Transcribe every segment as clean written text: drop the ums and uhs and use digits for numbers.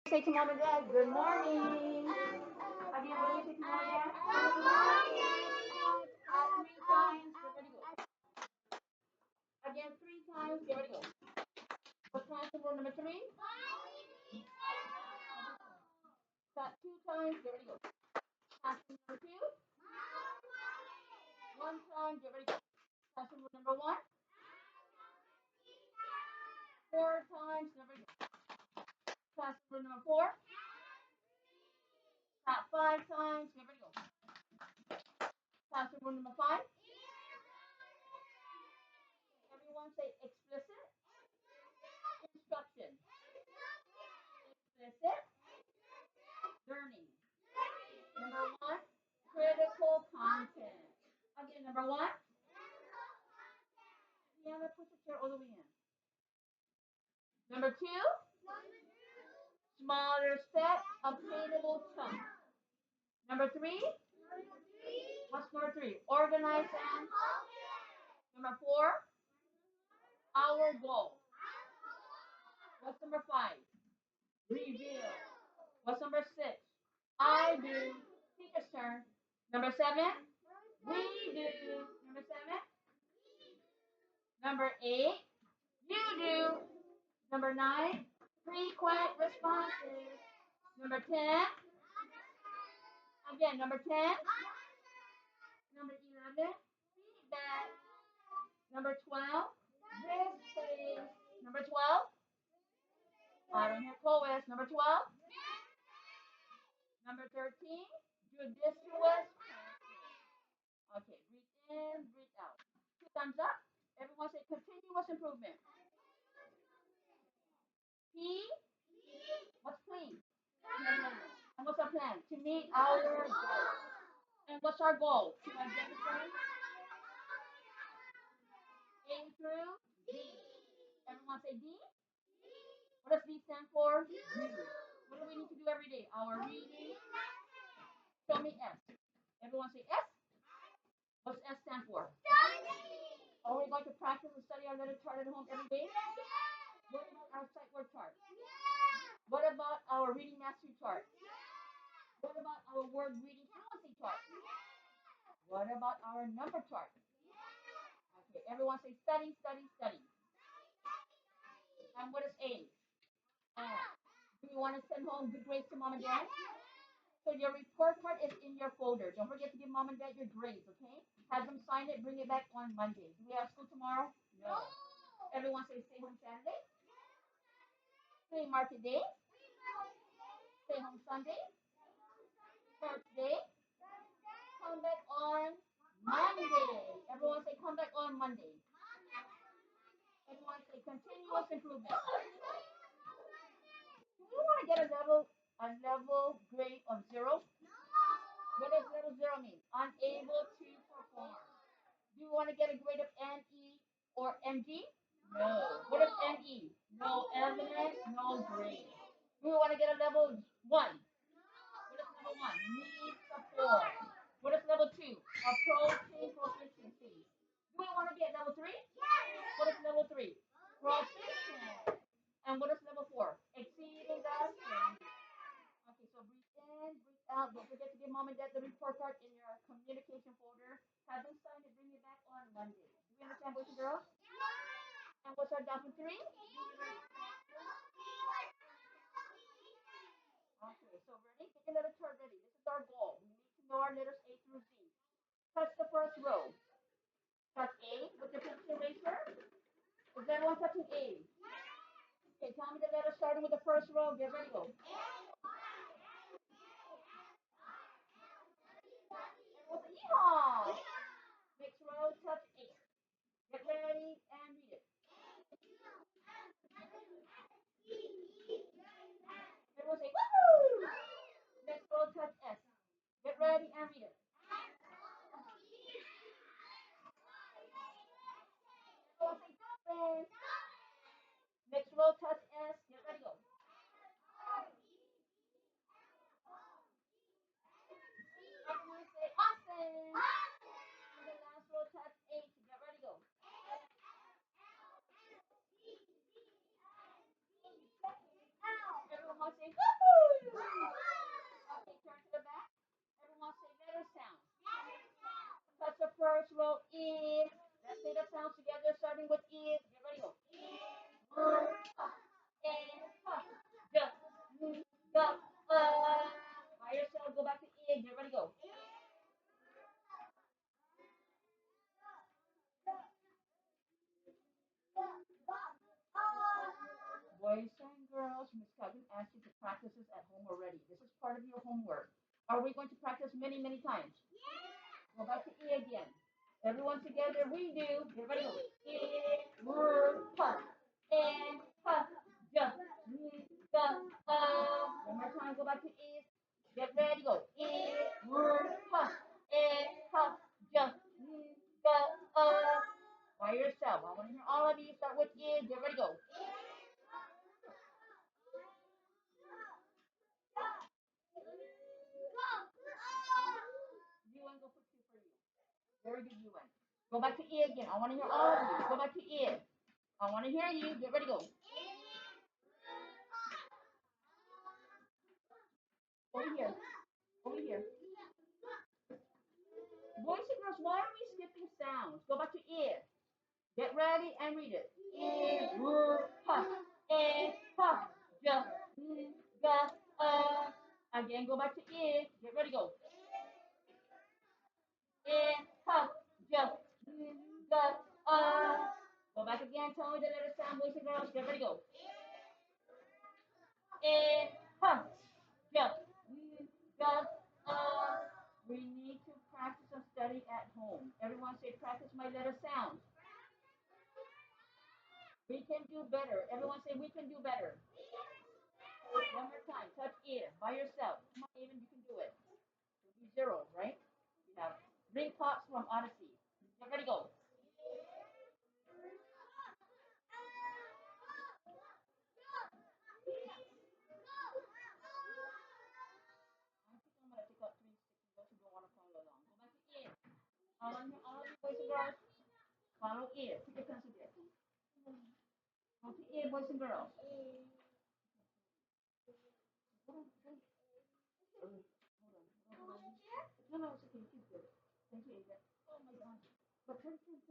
Say to mom and dad, good morning. Again, what do we say to mom and dad? Good morning. Three times. Get ready, go. Again, three times. Get ready, go. What's classroom rule number three? Got two times. Get ready, go. Classroom number two. One time. Get ready, go. Classroom rule number one. Four times. Get ready, go. Classroom rule number four. Got five times. Get ready, go. Classroom rule number five. Everyone say explicit instruction. Explicit learning. Number one, critical content. Again, number one, yeah, let's push the chair all the way in. Number two, smaller steps, obtainable chunks. Number three, what's number three? Organize and. Number four, our goal. What's number five? Reveal. What's number six? I do. Teacher's turn. Number seven, we do. Number seven. Number eight, you do. Number nine, frequent responses. Number 10, again, number 10. Number 11, feedback. Number 12, this phase. Number 12, I don't hear co-ed. Number 12, number 13, judicious. Okay, breathe in, breathe out. Two thumbs up. Everyone say continuous improvement. P, what's clean? And what's our plan? To meet our goal. And what's our goal? To identify A through D. Everyone say D. What does D stand for? Do. What do we need to do every day? Our reading. Show me S. Everyone say S. What's S stand for? Are we going to practice and study our letter chart at home every day? What about our sight word chart? What about our reading mastery chart? What about our word reading fluency chart? What about our number chart? Okay, everyone say study, study, study. And what is A? And do you want to send home good grades to mom and dad? So your report card is in your folder. Don't forget to give mom and dad your grades, okay? Have them sign it, bring it back on Monday. Do we have school tomorrow? No. Everyone say stay home Saturday. Stay market day. Stay home Sunday. Thursday. Come back on Monday. Everyone say come back on Monday. Everyone say continuous improvement. Do we want to get a level grade of 0? What does level 0 mean? Unable to perform. Do you want to get a grade of NE or MG? No. What is NE? No evidence, no grade. Do we want to get a level 1? What is level 1? Need support. What is level 2? Approaching proficiency. Do we want to be at level 3? What is level 3? Proficient. And what is level 4? Exceeding the standard. Okay, so breathe in, breathe out. Don't forget to give mom and dad the report card in your communication folder. Have them sign it, bring it back on Monday. Do you understand, boys and girls? And what's our document 3? Okay, so ready? Get your letter chart ready. This is our goal. We need to know our letters A through Z. Touch the first row. Touch A with your pencil eraser. Is everyone touching A? Okay, tell me the letter starting with the first row. Get ready, go. Yeehaw! Next row, touch A. Get ready and read it. Everyone say woohoo! Next row, touch S. Get ready and read it. Everyone say dolphin. Next row, touch S. Get ready, go. time. Go back to is. Get ready. Go. Is, word, puff. And puff. Just, go, by yourself. I want to hear all of you start with is. Get ready. Go. UN, go put two for you. Very good, UN. Go back to E again. I want to hear all of you. Go back to E. I want to hear you. Get ready. Go. Over here. Over here. Boys and girls, why are we skipping sounds? Go back to ear. Get ready and read it. Ear, puff, and puff, just, ga, Again, go back to ear. Get ready, go. Ear, puff, just, ga, Go back again. Tell me the letter sound, boys and girls. Get ready, go. Ear, puff, just, ga, We need to practice and study at home. Everyone say, practice my letter sounds. We can do better. Everyone say, we can do better. One more time. Touch ear by yourself. Come on, even you can do it. It'll be zero, right? You have bring pops from Odyssey. Get ready, go. I think I'm gonna take out 360. Those who don't want to follow along. Go back to ear. All of you boys and girls, follow ear. Put your pencil there. Go to ear, boys and girls. Hold on. No, no, it's okay. Keep good. Thank you, Ava. Oh my God. But turn. Okay,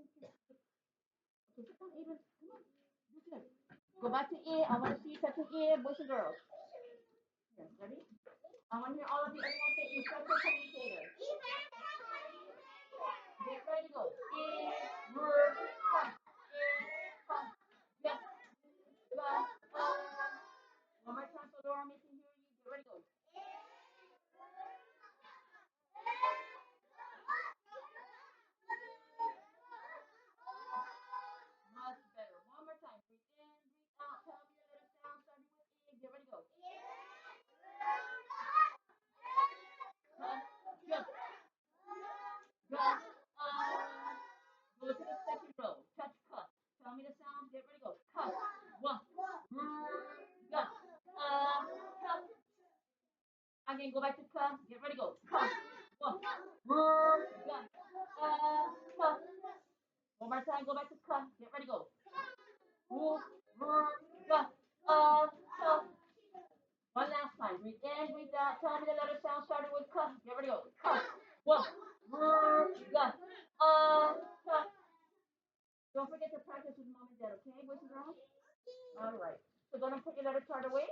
sit down, Ava. Come on. Do good. Go back to ear. I want to see you touching ear, boys and girls. Here, ready? I want to hear all of you. Everyone say instructor communicator. Get ready, go. In, word, come. In, come. Yes, go. One more time so Laura can hear you. Get ready, go. Much better. One more time. Breathe in, breathe out. Tell me the letter sound starting with E. Get ready, go. Just, go. Go to the second row. Touch cuff. Tell me the sound. Get ready, go. Cuff. One. Cuff. Cuff. Again, go back to cuff. Get ready, go. Cuff. One. Cuff. Cuff. One more time. Go back to cuff. Get ready, go. Cuff. Cuff. One last time. Breathe in, breathe out. Tell me the letter sound starting with cuff. Get ready, go. Cuff. One. Cuff. Cuff. Don't forget to practice with mom and dad, okay, boys and girls? All right. So don't put your letter chart away.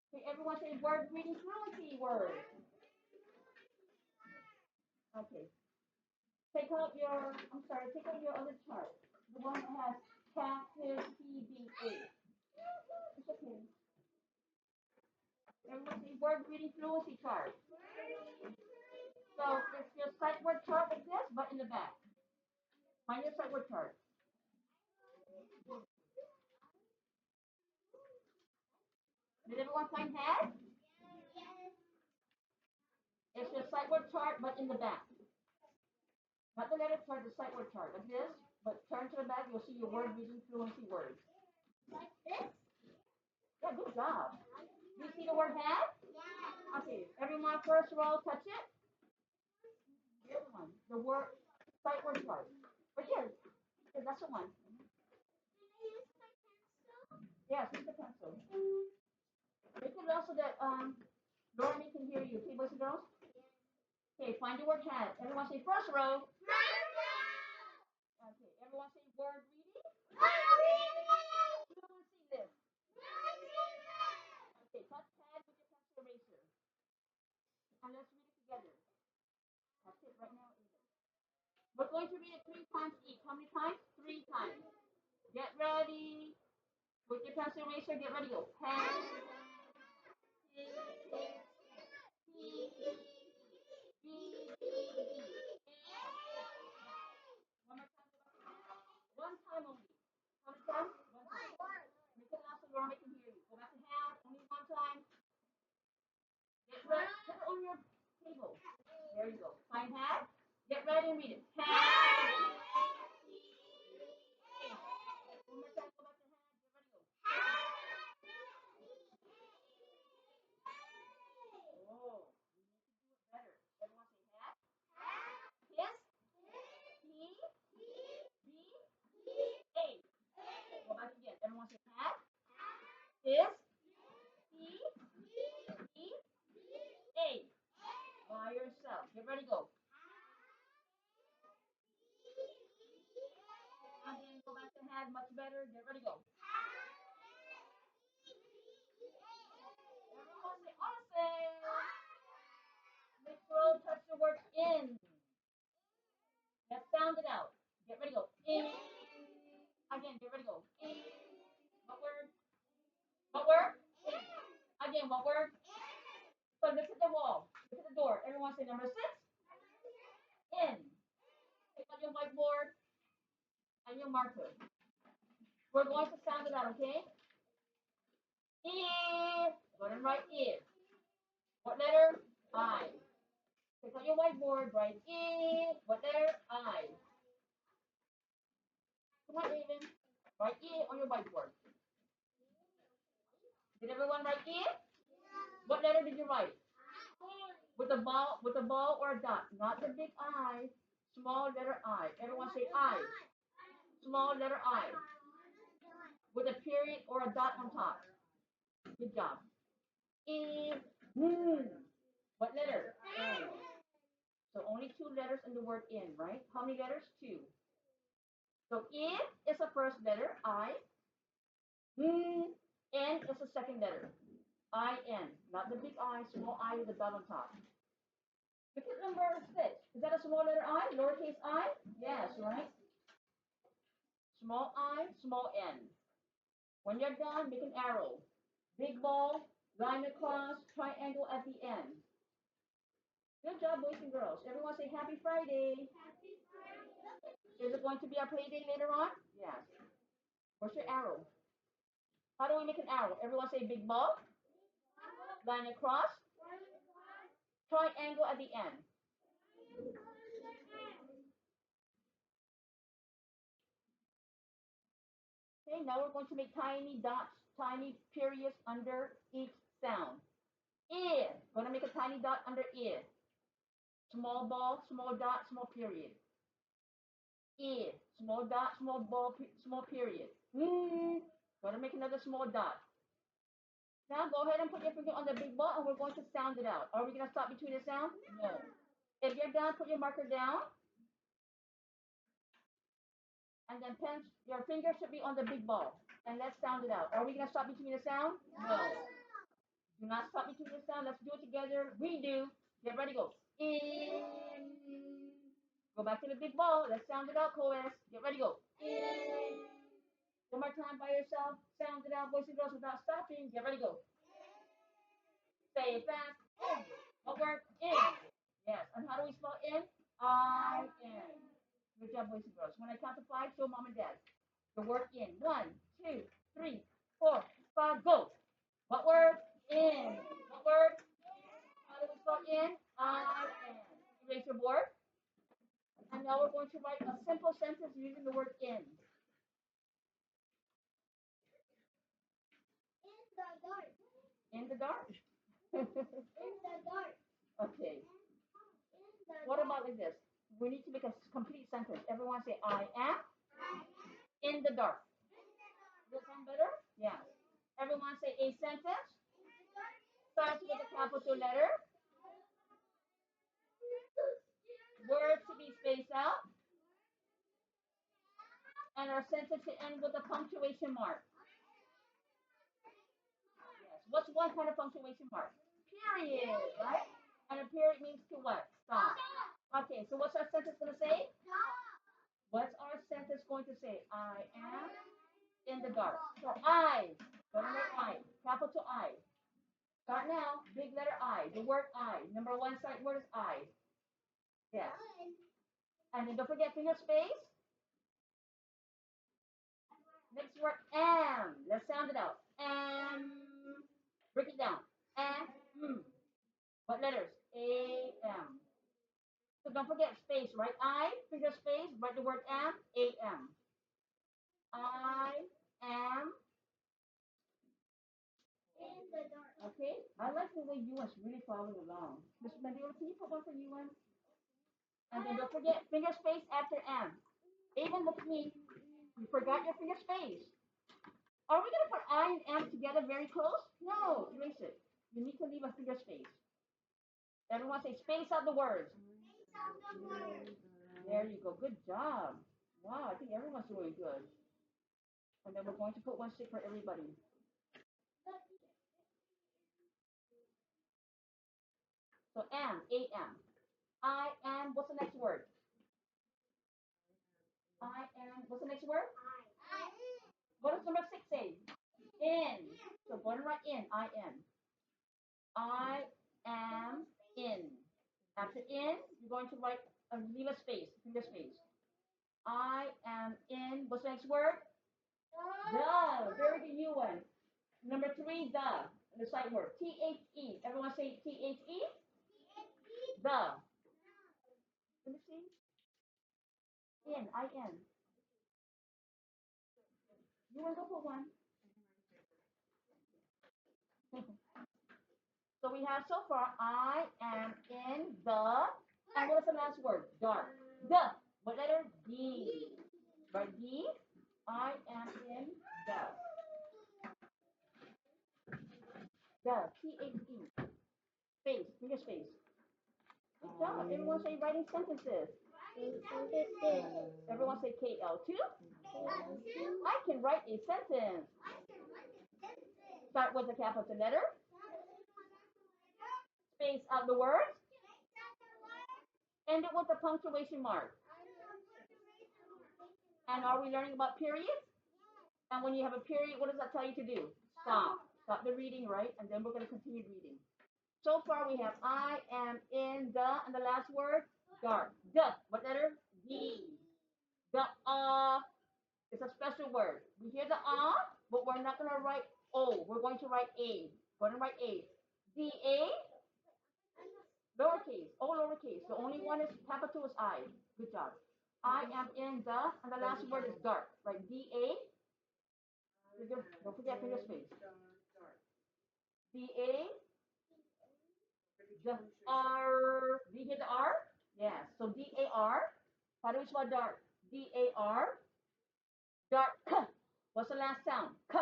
Okay, everyone say word reading fluency words. Okay. Take out your other chart. The one that has captive PBA. It's okay. Everyone say word reading fluency chart. So it's your sight word chart like this, but in the back. Find your sight word chart. Did everyone find head? It's your sight word chart, but in the back. Not the letter chart, the sight word chart, like this. But turn to the back, you'll see your word reading fluency words. Like this? Yeah, good job. Do you see the word head? Yeah. Okay, everyone first row, touch it. The other one, the word sight word chart. Right here. Yeah, that's the one. Yes, use the pencil. Make it also that Lauren can hear you. Okay, boys and girls? Okay, find your word head. Everyone say first row. Okay, everyone say word reading. Everyone say this. Okay, touch head with your pencil eraser. And let's read it together. That's it right now. We're going to read it 3 times each. How many times? 3 times. Get ready. With your pencil eraser, get ready. Go. Pen. One more time. One time only. How many times? One time. Make it loud so Laura can hear you. ahead and read it. Happy. One more time, go back to hand. Oh, better. Everyone say hat. His. He. Be. A. Go back again. Everyone say hat. His. He. Be. A. By yourself. Get ready, go. Again, go back to hand. Much better. Get ready, go. Everyone say awesome. Make sure touch the word in. Let's sound it out. Get ready, go. In. Again, get ready, go. In. What word? What word? In. Again, what word? So look at the wall. Look at the door. Everyone say number 6. In. Take out your whiteboard and your marker. We're going to sound it out, okay? E. Go ahead and write E. What letter? I. Take out your whiteboard. Write E. What letter? I. Come on, Raven. Write E on your whiteboard. Did everyone write E? What letter did you write? With a ball or a dot. Not the big I. Small letter I. Everyone say I. Small letter I. With a period or a dot on top. Good job. E. What letter? N. So only 2 letters in the word in, right? How many letters? 2. So E is the first letter, I. N is the second letter. I-N. Not the big I, small I with a dot on top. Look at number 6. Is that a small letter I? Lowercase I? Yes, right? Small I, small n. When you're done, make an arrow. Big ball, line across, triangle at the end. Good job, boys and girls. Everyone say happy Friday. Happy Friday. Is it going to be our play day later on? Yes. Where's your arrow? How do we make an arrow? Everyone say big ball, line across, triangle at the end. Okay, now we're going to make tiny dots, tiny periods under each sound. I. Going to make a tiny dot under I. Small ball, small dot, small period. I. Small dot, small ball, small period. Going to make another small dot. Now go ahead and put your finger on the big ball and we're going to sound it out. Are we going to stop between the sound? No. If you're done, put your marker down. And then your finger should be on the big ball. And let's sound it out. Are we going to stop between the sound? No. Do not stop between the sound. Let's do it together. Redo. Get ready, go. In. Go back to the big ball. Let's sound it out, Coes. Get ready, go. In. One more time by yourself. Sound it out, boys and girls, without stopping. Get ready, go. Say it fast. In. What word? In. Yes. And how do we spell in? I-N. Good job, boys and girls. When I count to 5, show mom and dad. The word in. 1, 2, 3, 4, 5, go. What word? In. What word? How do we spell in? I-N. Erase your board. And now we're going to write a simple sentence using the word in. In the dark. In the dark. Okay. What about like this? We need to make a complete sentence. Everyone say, I am in the dark. Does that sound better? Yeah. Everyone say a sentence. Starts with a capital letter. Words to be spaced out. And our sentence should end with a punctuation mark. Yes. What's one kind of punctuation mark? Period, right? And a period means to what? Stop. Okay, so what's our sentence going to say? What's our sentence going to say? I am in the dark. So I, I, capital I. Start now, big letter I, the word I. Number 1 sight word is I. Yes. And then don't forget finger space. Next word am. Let's sound it out. Am. Break it down. Am. What letters? A-M. So don't forget space, right? Write I, finger space, write the word am, A-M. I am. Okay, I like the way you was really following along. Miss Mendiola, can you put one for you one? And then don't forget finger space after am. Even look at me. You forgot your finger space. Are we gonna put I and am together very close? No, erase it. You need to leave a finger space. Everyone say space out the words. There you go. Good job. Wow, I think everyone's doing good. And then we're going to put one stick for everybody. So am, A-M. I am, what's the next word? I am, what's the next word? What does number 6 say? In. So go and write in, I-N. I am in. After in, you're going to write, leave a space, finger space. I am in, what's the next word? The. Very good, you one. Number 3, the sight word. T-H-E. Everyone say T-H-E? The. Let me see. In, I-N. You want to go for one? So we have so far, I am in the, and what is the last word? Dark. The. What letter? D. Right, D. I am in the. T-H-E. Space. Finger space. Good job. Everyone say writing sentences. Everyone say KL2. I can write a sentence. Start with a capital letter. Space out the words. End it with a punctuation mark. And are we learning about periods? And when you have a period, what does that tell you to do? Stop. Stop the reading, right? And then we're going to continue reading. So far we have I am in the, and the last word, dark. The. What letter? D. The is a special word. We hear the but we're not going to write O. We're going to write A. We're going to write A. D-A, lowercase. O lowercase. The only one is capital is I. Good job. I am in the, and the last word is dark. Right? D-A. Don't forget finger space. D-A. The R. Do you hear the R? Yes. So D-A-R. How do we spell dark? D-A-R. Dark. What's the last sound? K.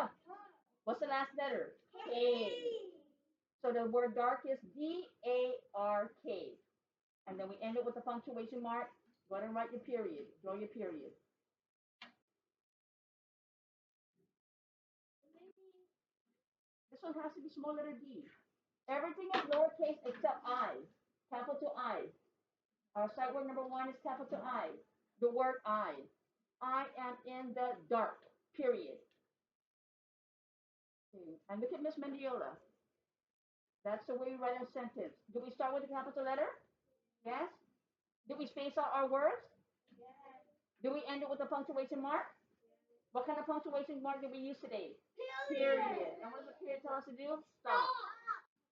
What's the last letter? K. So the word dark is D-A-R-K. And then we end it with a punctuation mark. Go ahead and write your period. Draw your period. This one has to be small letter D. Everything is lowercase except I. Capital I. Our sight word number 1 is capital I. The word I. I am in the dark. Period. Okay. And look at Miss Mendiola. That's the way we write a sentence. Do we start with a capital letter? Yes. Do we space out our words? Do we end it with a punctuation mark? What kind of punctuation mark did we use today? Period. And what does the period tell us to do? Stop.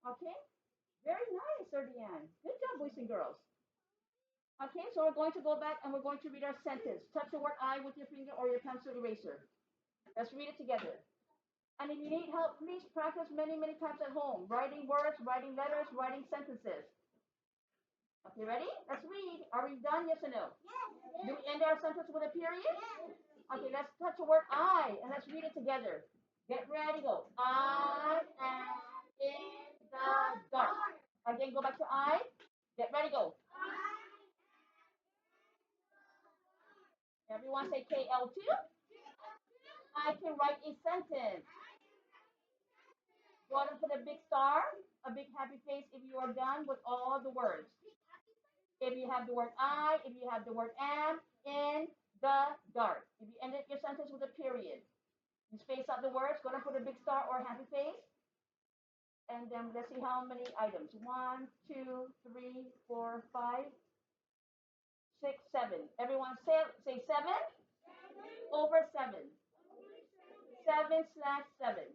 Okay? Very nice, Sir Deanne. Good job, boys and girls. Okay, so we're going to go back and we're going to read our sentence. Touch the word I with your finger or your pencil eraser. Let's read it together. And if you need help, please practice many, many times at home. Writing words, writing letters, writing sentences. Okay, ready? Let's read. Are we done? Yes or no? Yes. Do we end our sentence with a period? Yes. Okay, let's touch the word I and let's read it together. Get ready, go. I am in the dark. Again, go back to I. Get ready, go. Everyone say KL2. I can write a sentence. Go ahead and put a big star, a big happy face if you are done with all the words. If you have the word I, if you have the word am, in the dark. If you ended your sentence with a period, you space out the words, go ahead and put a big star or a happy face. And then let's see how many items. 1, 2, 3, 4, 5, 6, 7. Everyone say 7 over 7. 7/7.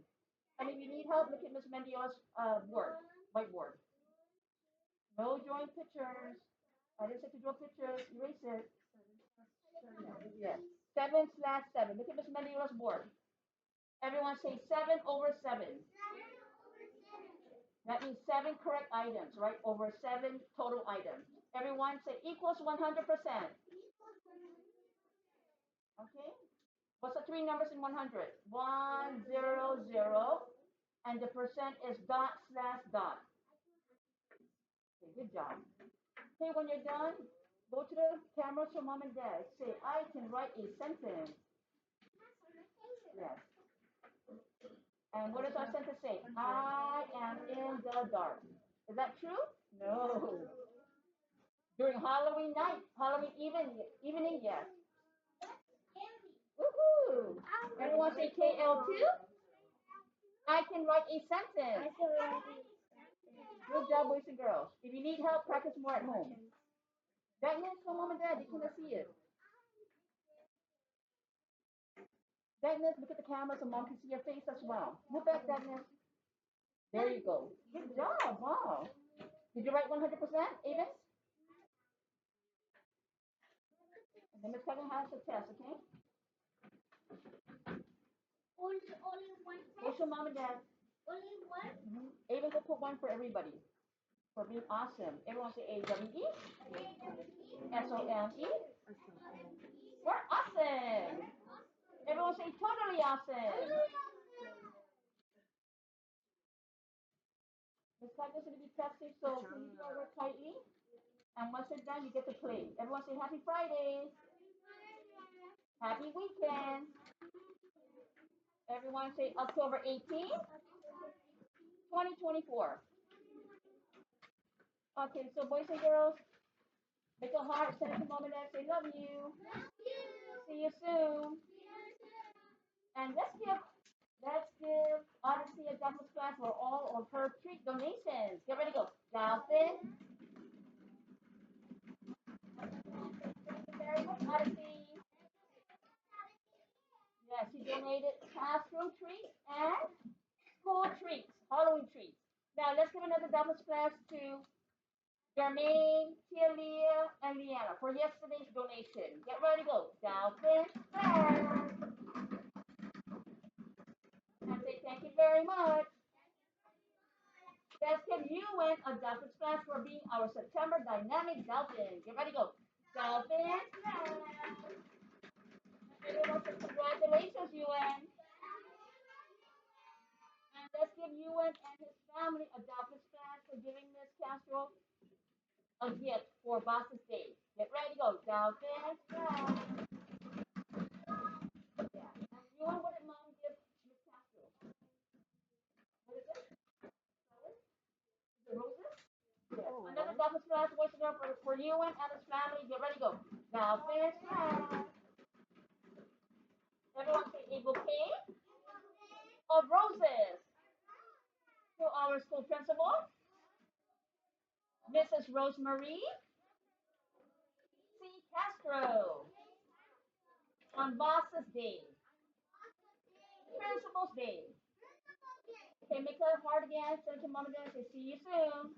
And if you need help, look at Miss Mendiola's whiteboard. No drawing pictures. I didn't say to draw pictures. Erase it. Yes. 7/7. Look at Miss Manila's board. Everyone say 7/7. That means 7 correct items, right? Over 7 total items. Everyone say equals 100%. Okay? What's the three numbers in 100? 100, and the percent is dot/dot. Okay, good job. Okay, when you're done, go to the camera to mom and dad. Say, I can write a sentence. Yes. And what does our sentence say? I am in the dark. Is that true? No. During Halloween night, Halloween evening, yes. Woohoo! Everyone say KL2. I can write a sentence. Good job, boys and girls. If you need help, practice more at home. That means for mom and dad, they cannot see it. Dagness, look at the camera so mom can see your face as well. Move back, Dagness. There you go. Good job. Wow. Did you write 100%, Avis? And then Miss Kevin has the test, okay? Only one Go show mom and dad. Only one? Avis will put one for everybody for being awesome. Everyone say AWE. SOME. We're awesome. Everyone say totally awesome. Miss Kevin is going to be testing, so please work tightly. And once it's done, you get to play. Everyone say happy Friday. Happy weekend. Everyone say October 18th, 2024. Okay, so boys and girls, make a heart, send it to mom and dad, say love you. See you soon. And let's give Odyssey a Douglas class for all of her treat donations. Get ready to go. Dalton. Thank you very much, Odyssey. Yes, she donated classroom treats and school treats, Halloween treats. Now let's give another Douglas class to Jermaine, Tia Leah, and Leanna for yesterday's donation. Get ready to go. Dalton, and say thank you very much. Let's give you and a Dalton class for being our September dynamic Dalton. Get ready to go. Dalton, everyone say congratulations, UN. And let's give UN and his family a Dalton class for giving Miss Castro a gift for Boss's Day. Get ready to go. Dalton, yeah. And UN, what did mom give Miss Castro? What is it? The roses? Yes. Another Dolphins class voice for you and his family. Get ready to go. Dolphins class. Everyone say a bouquet of roses to our school principal, Mrs. Rosemary C. Castro, on Boss's Day, Principal's Day. Okay, make a heart again. Send it to mom and dad. Say, see you soon.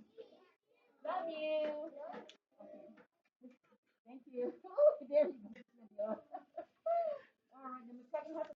Love you. Thank you. There you go. All right, then the second half.